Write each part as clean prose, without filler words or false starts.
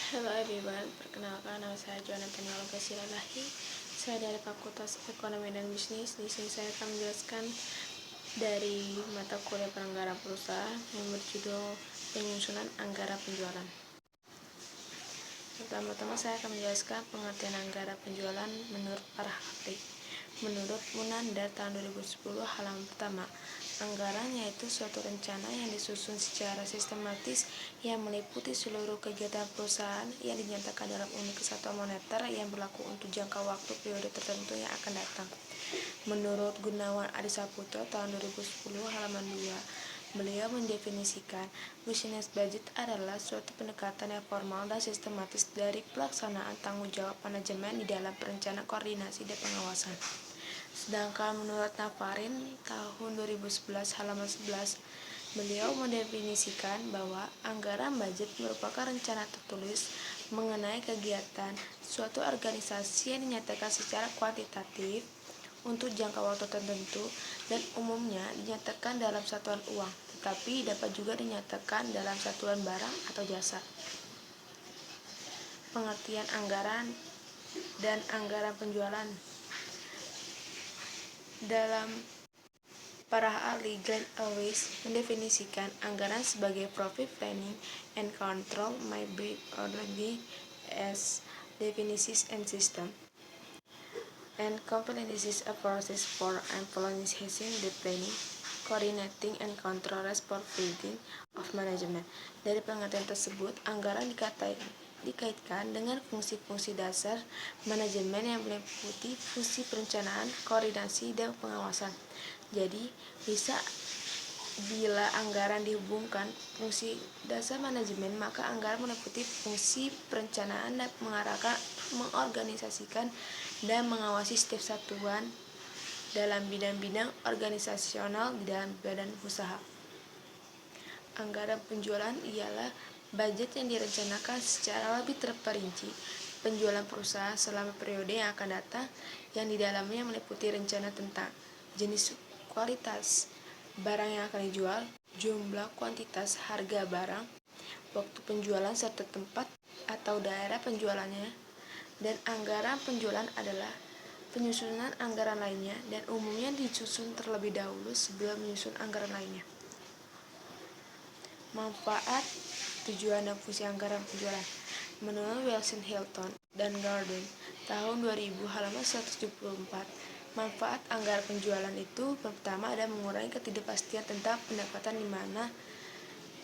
Hello everyone, perkenalkan nama saya Joanna Penaloga Silalahi. Saya dari Fakultas Ekonomi dan Bisnis. Di sini saya akan menjelaskan dari mata kuliah Perenggara Perusahaan yang berjudul Penyusunan Anggaran Penjualan. Pertama-tama saya akan menjelaskan pengertian anggaran penjualan menurut para ahli. Menurut Munandar tahun 2010 halaman pertama, anggaran yaitu suatu rencana yang disusun secara sistematis yang meliputi seluruh kegiatan perusahaan yang dinyatakan dalam unit kesatuan moneter yang berlaku untuk jangka waktu periode tertentu yang akan datang. Menurut Gunawan Adisaputra tahun 2010 halaman 2, beliau mendefinisikan business budget adalah suatu pendekatan yang formal dan sistematis dari pelaksanaan tanggung jawab manajemen di dalam perencanaan, koordinasi, dan pengawasan. Sedangkan menurut Nafarin tahun 2011 halaman 11, beliau mendefinisikan bahwa anggaran budget merupakan rencana tertulis mengenai kegiatan suatu organisasi yang dinyatakan secara kuantitatif untuk jangka waktu tertentu dan umumnya dinyatakan dalam satuan uang, tetapi dapat juga dinyatakan dalam satuan barang atau jasa. Pengertian anggaran dan anggaran penjualan. Dalam para ahli, Glenn Lewis mendefinisikan anggaran sebagai profit planning and control may be ordered as definitions and system and competencies a process for influencing the planning, coordinating and control responsibility of management. Dari pengertian tersebut, anggaran dikaitkan dengan fungsi-fungsi dasar manajemen yang meliputi fungsi perencanaan, koordinasi, dan pengawasan. Jadi, bila anggaran dihubungkan fungsi dasar manajemen, maka anggaran meliputi fungsi perencanaan dan mengarahkan, mengorganisasikan, dan mengawasi setiap satuan dalam bidang-bidang organisasional di dalam badan usaha. Anggaran penjualan ialah budget yang direncanakan secara lebih terperinci penjualan perusahaan selama periode yang akan datang, yang di dalamnya meliputi rencana tentang jenis, kualitas barang yang akan dijual, jumlah, kuantitas, harga barang, waktu penjualan serta tempat atau daerah penjualannya. Dan anggaran penjualan adalah penyusunan anggaran lainnya dan umumnya disusun terlebih dahulu sebelum menyusun anggaran lainnya. Manfaat, tujuan, dan fungsi anggaran penjualan. Menurut Wilson Hilton dan Gordon tahun 2000 halaman 174, manfaat anggaran penjualan itu pertama ada mengurangi ketidakpastian tentang pendapatan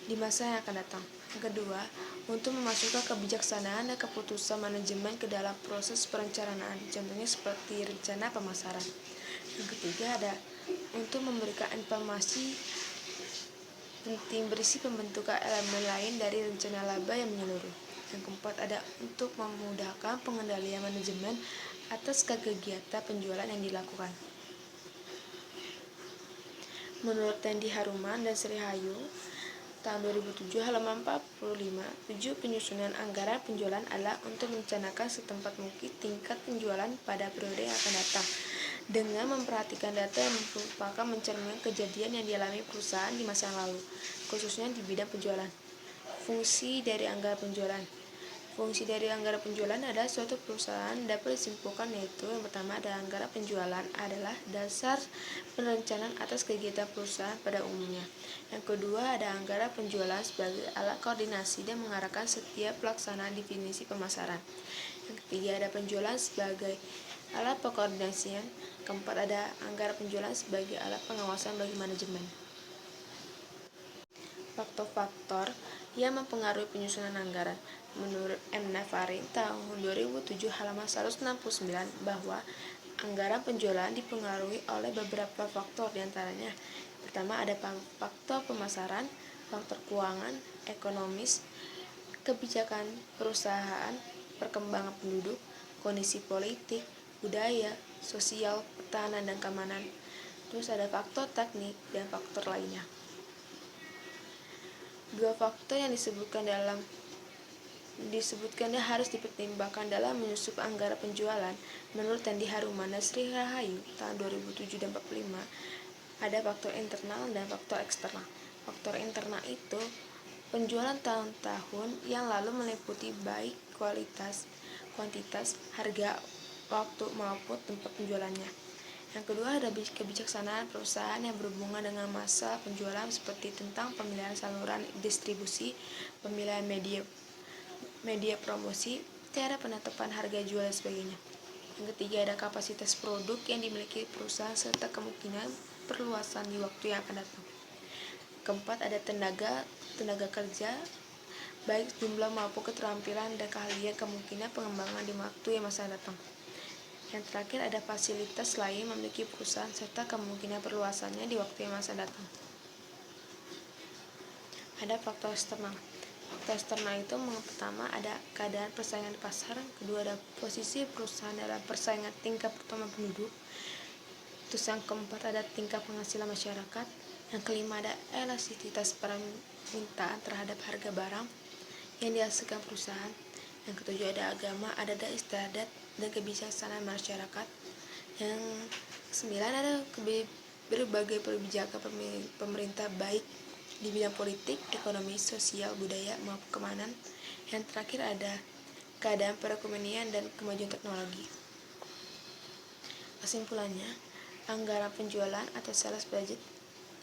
di masa yang akan datang. Yang kedua, untuk memasukkan kebijaksanaan dan keputusan manajemen ke dalam proses perencanaan, contohnya seperti rencana pemasaran. Yang ketiga ada untuk memberikan informasi penting berisi pembentukan elemen lain dari rencana laba yang menyeluruh. Yang keempat ada untuk memudahkan pengendalian manajemen atas kegiatan penjualan yang dilakukan. Menurut Tendi Haruman dan Sri Hayu tahun 2007 halaman 45, penyusunan anggaran penjualan adalah untuk merencanakan setempat mungkin tingkat penjualan pada periode yang akan datang dengan memperhatikan data yang merupakan mencerminkan kejadian yang dialami perusahaan di masa yang lalu, khususnya di bidang penjualan. Fungsi dari anggaran penjualan. Fungsi dari anggaran penjualan adalah suatu perusahaan dapat disimpulkan, yaitu yang pertama ada anggaran penjualan adalah dasar perencanaan atas kegiatan perusahaan pada umumnya. Yang kedua ada anggaran penjualan sebagai alat koordinasi dan mengarahkan setiap pelaksanaan definisi pemasaran. Yang ketiga ada penjualan sebagai alat pengkoordinasian. Keempat ada anggaran penjualan sebagai alat pengawasan bagi manajemen. Faktor-faktor yang mempengaruhi penyusunan anggaran. Menurut M. Nafarin tahun 2007 halaman 169 bahwa anggaran penjualan dipengaruhi oleh beberapa faktor, diantaranya pertama ada faktor pemasaran, faktor keuangan, ekonomis, kebijakan perusahaan, perkembangan penduduk, kondisi politik, budaya, sosial, pertahanan, dan keamanan. Terus ada faktor teknik dan faktor lainnya. Dua faktor yang disebutkan harus dipertimbangkan dalam menyusun anggaran penjualan. Menurut Tendi Haruman dan Sri Rahayu tahun 2007 dan 45, ada faktor internal dan faktor eksternal. Faktor internal itu Penjualan tahun-tahun yang lalu meliputi baik kuantitas, harga, waktu, maupun tempat penjualannya. Yang kedua, ada kebijaksanaan perusahaan yang berhubungan dengan masa penjualan seperti tentang pemilihan saluran distribusi, pemilihan media promosi, tiada penetapan harga jual dan sebagainya. Yang ketiga, ada kapasitas produk yang dimiliki perusahaan serta kemungkinan perluasan di waktu yang akan datang. Keempat, ada tenaga kerja, baik jumlah maupun keterampilan dan keahlian, kemungkinan pengembangan di waktu yang masa datang. Yang terakhir, ada fasilitas lain memiliki perusahaan serta kemungkinan perluasannya di waktu yang masa datang. Ada faktor eksternal. Faktor eksternal itu pertama ada keadaan persaingan di pasar, kedua ada posisi perusahaan dalam persaingan tingkat pertama penduduk, terus yang keempat ada tingkat penghasilan masyarakat, yang kelima ada elastisitas permintaan terhadap harga barang yang dihasilkan perusahaan, yang ketujuh ada agama, adat istiadat dan kebijaksanaan masyarakat, yang kesembilan ada berbagai kebijakan pemerintah baik di bidang politik, ekonomi, sosial, budaya maupun keamanan. Yang terakhir ada keadaan perekonomian dan kemajuan teknologi. Kesimpulannya, anggaran penjualan atau sales budget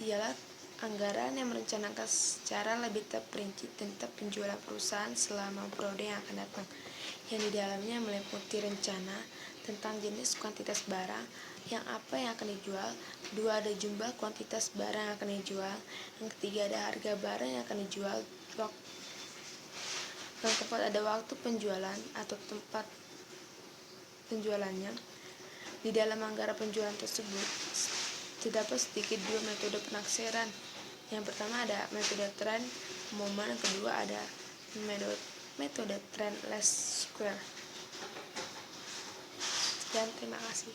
ialah anggaran yang merencanakan secara lebih terperinci tentang penjualan perusahaan selama periode yang akan datang, yang di dalamnya meliputi rencana tentang jenis kuantitas barang yang akan dijual, kedua ada jumlah kuantitas barang yang akan dijual, yang ketiga ada harga barang yang akan dijual, yang keempat ada waktu penjualan atau tempat penjualannya. Di dalam anggaran penjualan tersebut terdapat sedikit dua metode penaksiran. Yang pertama ada metode trend momen, yang kedua ada metode trend least square. Dan terima kasih.